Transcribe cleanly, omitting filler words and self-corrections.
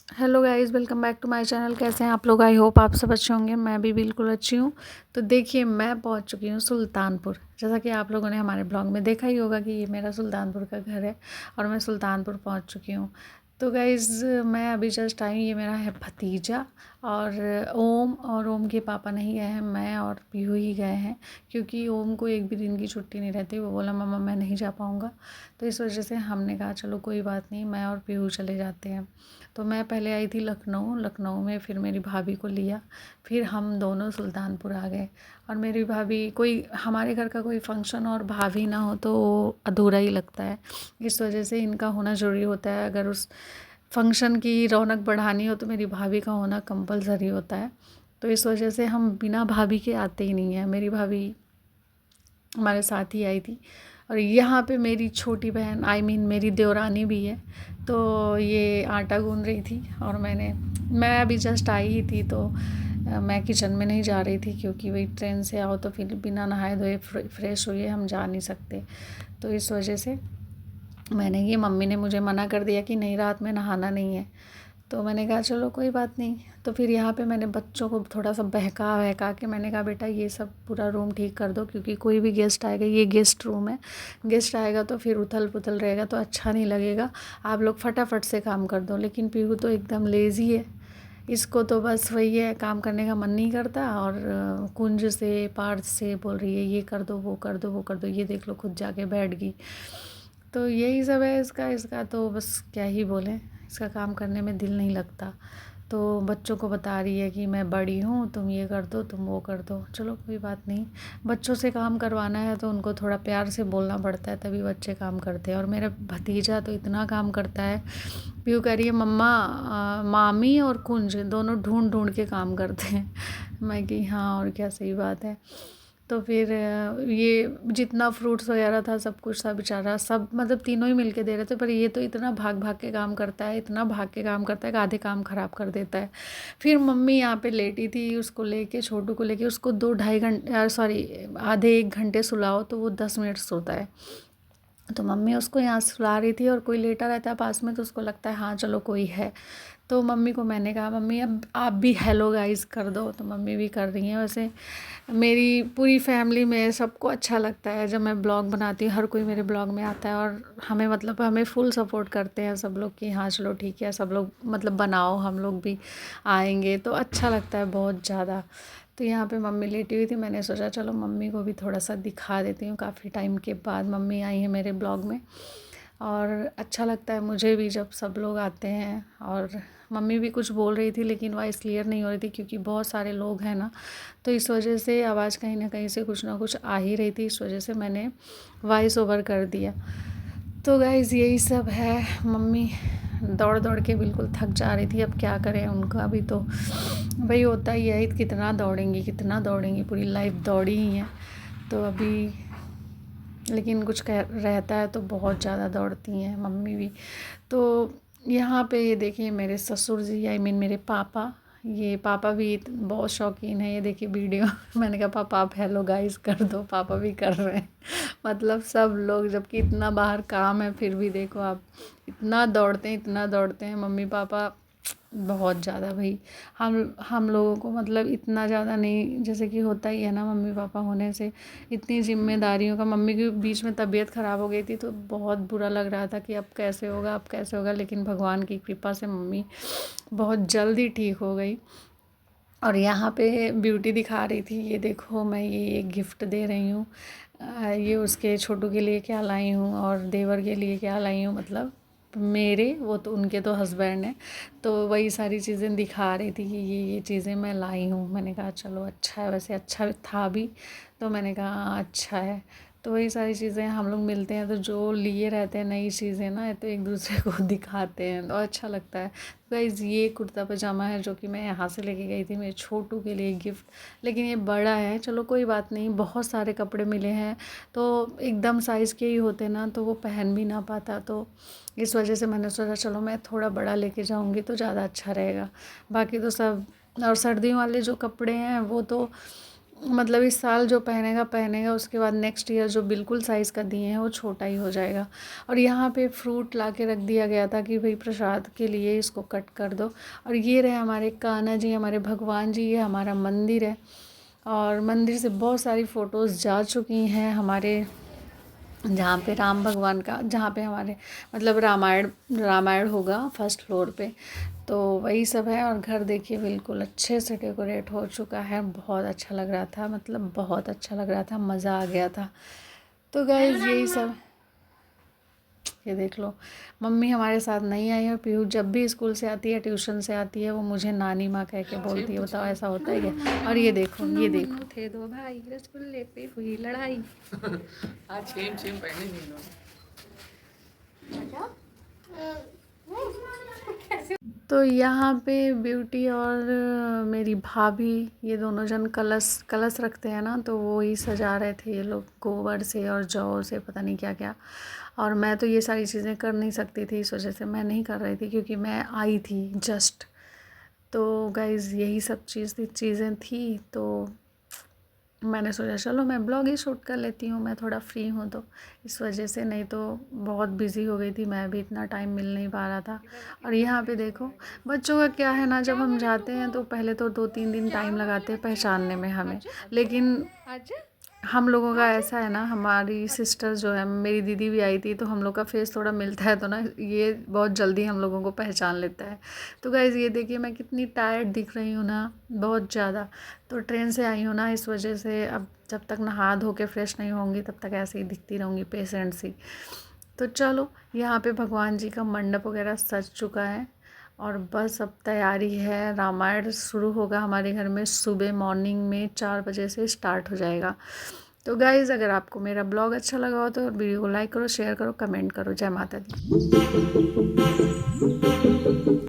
Hello guys, welcome back to my channel. कैसे हैं आप लोग? आई होप आप सब अच्छे होंगे। मैं भी बिल्कुल अच्छी हूँ। तो देखिए, मैं पहुँच चुकी हूँ सुल्तानपुर। जैसा कि आप लोगों ने हमारे ब्लॉग में देखा ही होगा कि ये मेरा सुल्तानपुर का घर है और मैं सुल्तानपुर पहुँच चुकी हूँ। तो गाइस, मैं अभी जस्ट आई। ये मेरा है भतीजा और ओम। और ओम के पापा नहीं गए हैं, मैं और पीहू ही गए हैं, क्योंकि ओम को एक भी दिन की छुट्टी नहीं रहती। वो बोला मम्मा मैं नहीं जा पाऊँगा। तो इस वजह से हमने कहा चलो कोई बात नहीं, मैं और पीहू चले जाते हैं। तो मैं पहले आई थी लखनऊ में, फिर मेरी भाभी को लिया, फिर हम दोनों सुल्तानपुर आ गए। और मेरी भाभी, कोई हमारे घर का कोई फंक्शन और भाभी ना हो तो अधूरा ही लगता है। इस वजह से इनका होना ज़रूरी होता है। अगर उस फंक्शन की रौनक बढ़ानी हो तो मेरी भाभी का होना कंपलसरी होता है। तो इस वजह से हम बिना भाभी के आते ही नहीं हैं। मेरी भाभी हमारे साथ ही आई थी। और यहाँ पे मेरी छोटी बहन, मेरी देवरानी भी है। तो ये आटा गूंद रही थी और मैं अभी जस्ट आई ही थी। तो मैं किचन में नहीं जा रही थी, क्योंकि वही ट्रेन से आओ तो फिर बिना नहाए धोए फ्रेश हुए हम जा नहीं सकते। तो इस वजह से ये मम्मी ने मुझे मना कर दिया कि नहीं, रात में नहाना नहीं है। तो मैंने कहा चलो कोई बात नहीं। तो फिर यहाँ पे मैंने बच्चों को थोड़ा सा बहका वहका के मैंने कहा बेटा ये सब पूरा रूम ठीक कर दो, क्योंकि कोई भी गेस्ट आएगा, ये गेस्ट रूम है, गेस्ट आएगा तो फिर उथल पुथल रहेगा तो अच्छा नहीं लगेगा। आप लोग फटाफट से काम कर दो। लेकिन पीहू तो एकदम लेज़ी है। इसको तो बस वही है, काम करने का मन नहीं करता। और कुंज से पार्थ से बोल रही है ये कर दो, वो कर दो, वो कर दो। ये देख लो खुद जाके बैठ गई। तो यही सब है इसका इसका तो बस क्या ही बोलें, इसका काम करने में दिल नहीं लगता। तो बच्चों को बता रही है कि मैं बड़ी हूँ, तुम ये कर दो, तुम वो कर दो। चलो कोई बात नहीं, बच्चों से काम करवाना है तो उनको थोड़ा प्यार से बोलना पड़ता है, तभी बच्चे काम करते हैं। और मेरा भतीजा तो इतना काम करता है। पीहू कह रही है मम्मा, मामी और कुंज दोनों ढूंढ ढूंढ के काम करते हैं। मैं कि हाँ, और क्या, सही बात है। तो फिर ये जितना फ्रूट्स वगैरह था सब कुछ था, बेचारा सब मतलब तीनों ही मिलके दे रहे थे। पर ये तो इतना भाग भाग के काम करता है, इतना भाग के काम करता है कि आधे काम ख़राब कर देता है। फिर मम्मी यहाँ पे लेटी थी, उसको लेके, छोटू को लेके, उसको 2 ढाई घंटे, सॉरी, आधे 1 घंटे सुलाओ तो वो 10 मिनट सोता है। तो मम्मी उसको यहाँ सुला रही थी और कोई लेटा रहता है पास में तो उसको लगता है हाँ चलो कोई है। तो मम्मी को मैंने कहा मम्मी अब आप भी हेलो गाइस कर दो। तो मम्मी भी कर रही हैं। वैसे मेरी पूरी फैमिली में सबको अच्छा लगता है जब मैं ब्लॉग बनाती हूँ, हर कोई मेरे ब्लॉग में आता है और हमें फुल सपोर्ट करते हैं सब लोग कि हाँ चलो ठीक है, सब लोग मतलब बनाओ, हम लोग भी आएंगे। तो अच्छा लगता है बहुत ज़्यादा। तो यहाँ पे मम्मी लेटी हुई थी, मैंने सोचा चलो मम्मी को भी थोड़ा सा दिखा देती हूँ। काफ़ी टाइम के बाद मम्मी आई है मेरे ब्लॉग में और अच्छा लगता है मुझे भी जब सब लोग आते हैं। और मम्मी भी कुछ बोल रही थी लेकिन वॉइस क्लियर नहीं हो रही थी, क्योंकि बहुत सारे लोग हैं ना, तो इस वजह से आवाज़ कहीं ना कहीं से कुछ ना कुछ आ ही रही थी। इस वजह से मैंने वॉइस ओवर कर दिया। तो गाइज़ यही सब है। मम्मी दौड़ दौड़ के बिल्कुल थक जा रही थी। अब क्या करें, उनका भी तो भाई होता ही है, कितना दौड़ेंगी कितना दौड़ेंगी, पूरी लाइफ दौड़ी ही हैं। तो अभी लेकिन कुछ कह रहता है तो बहुत ज़्यादा दौड़ती हैं मम्मी भी। तो यहाँ पे ये देखिए मेरे ससुर जी, मेरे पापा, ये पापा भी बहुत शौकीन है। ये देखिए वीडियो मैंने कहा पापा आप हेलो गाइस कर दो, पापा भी कर रहे हैं। मतलब सब लोग, जबकि इतना बाहर काम है फिर भी देखो आप, इतना दौड़ते हैं मम्मी पापा, बहुत ज़्यादा भाई। हम लोगों को मतलब इतना ज़्यादा नहीं, जैसे कि होता ही है ना मम्मी पापा होने से, इतनी जिम्मेदारियों का। मम्मी की बीच में तबीयत ख़राब हो गई थी तो बहुत बुरा लग रहा था कि अब कैसे होगा, अब कैसे होगा। लेकिन भगवान की कृपा से मम्मी बहुत जल्दी ठीक हो गई। और यहाँ पे ब्यूटी दिखा रही थी, ये देखो मैं ये गिफ्ट दे रही हूँ, ये उसके छोटू के लिए क्या लाई हूँ और देवर के लिए क्या लाई हूँ। मतलब मेरे, वो तो उनके तो हस्बैंड हैं, तो वही सारी चीज़ें दिखा रही थी कि ये चीज़ें मैं लाई हूँ। मैंने कहा चलो अच्छा है, वैसे अच्छा था भी, तो मैंने कहा हाँ अच्छा है। तो वही सारी चीज़ें, हम लोग मिलते हैं तो जो लिए रहते हैं नई चीज़ें ना, तो एक दूसरे को दिखाते हैं तो अच्छा लगता है। गाइज़ ये कुर्ता पजामा है जो कि मैं यहाँ से लेके गई थी मेरे छोटू के लिए गिफ्ट, लेकिन ये बड़ा है। चलो कोई बात नहीं, बहुत सारे कपड़े मिले हैं तो एकदम साइज़ के ही होते ना तो वो पहन भी ना पाता। तो इस वजह से मैंने सोचा चलो मैं थोड़ा बड़ा लेके जाऊँगी तो ज़्यादा अच्छा रहेगा। बाकी तो सब, और सर्दियों वाले जो कपड़े हैं वो तो मतलब इस साल जो पहनेगा पहनेगा, उसके बाद नेक्स्ट ईयर जो बिल्कुल साइज़ का दिए हैं वो छोटा ही हो जाएगा। और यहाँ पे फ्रूट ला के रख दिया गया था कि भाई प्रसाद के लिए इसको कट कर दो। और ये रहे हमारे कान्हा जी, हमारे भगवान जी, ये हमारा मंदिर है। और मंदिर से बहुत सारी फ़ोटोज़ जा चुकी हैं हमारे, जहाँ पे राम भगवान का, जहाँ पे हमारे मतलब रामायण रामायण होगा फर्स्ट फ्लोर पे, तो वही सब है। और घर देखिए बिल्कुल अच्छे से डेकोरेट हो चुका है, बहुत अच्छा लग रहा था, मतलब बहुत अच्छा लग रहा था, मज़ा आ गया था। तो गाइज़ यही सब, ये देख लो मम्मी हमारे साथ नहीं आई है। पीहू जब भी स्कूल से आती है, ट्यूशन से आती है, वो मुझे नानी माँ कह के बोलती है। बताओ ऐसा होता है क्या? और ये देखो, ये देखो, थे दो भाई रसगुल्ले पे हुई लड़ाई। आज सेम सेम पहने थे इन्होंने। तो यहाँ पे ब्यूटी और मेरी भाभी, ये दोनों जन कलश कलश रखते हैं ना, तो वो ही सजा रहे थे ये लोग गोबर से और जौ से, पता नहीं क्या क्या। और मैं तो ये सारी चीज़ें कर नहीं सकती थी, इस वजह से मैं नहीं कर रही थी, क्योंकि मैं आई थी जस्ट। तो गाइज़ यही सब चीज़ें थी, तो मैंने सोचा चलो मैं ब्लॉग ही शूट कर लेती हूँ, मैं थोड़ा फ्री हूँ तो इस वजह से, नहीं तो बहुत बिज़ी हो गई थी मैं भी, इतना टाइम मिल नहीं पा रहा था। और यहाँ पे देखो बच्चों का क्या है ना, जब हम जाते हैं तो पहले तो 2-3 दिन टाइम लगाते हैं पहचानने में हमें, लेकिन हम लोगों का ऐसा है ना, हमारी सिस्टर जो है, मेरी दीदी भी आई थी, तो हम लोग का फेस थोड़ा मिलता है, तो ना ये बहुत जल्दी हम लोगों को पहचान लेता है। तो गाइज़ ये देखिए मैं कितनी टायर्ड दिख रही हूँ ना, बहुत ज़्यादा। तो ट्रेन से आई हूँ ना, इस वजह से अब जब तक नहा धो के फ्रेश नहीं होंगी तब तक ऐसे ही दिखती रहूँगी पेशेंट सी। तो चलो यहाँ पे भगवान जी का मंडप वगैरह सज चुका है, और बस अब तैयारी है, रामायण शुरू होगा हमारे घर में सुबह मॉर्निंग में 4 बजे से स्टार्ट हो जाएगा। तो गाइज़ अगर आपको मेरा ब्लॉग अच्छा लगा हो तो वीडियो को लाइक करो, शेयर करो, कमेंट करो। जय माता दी।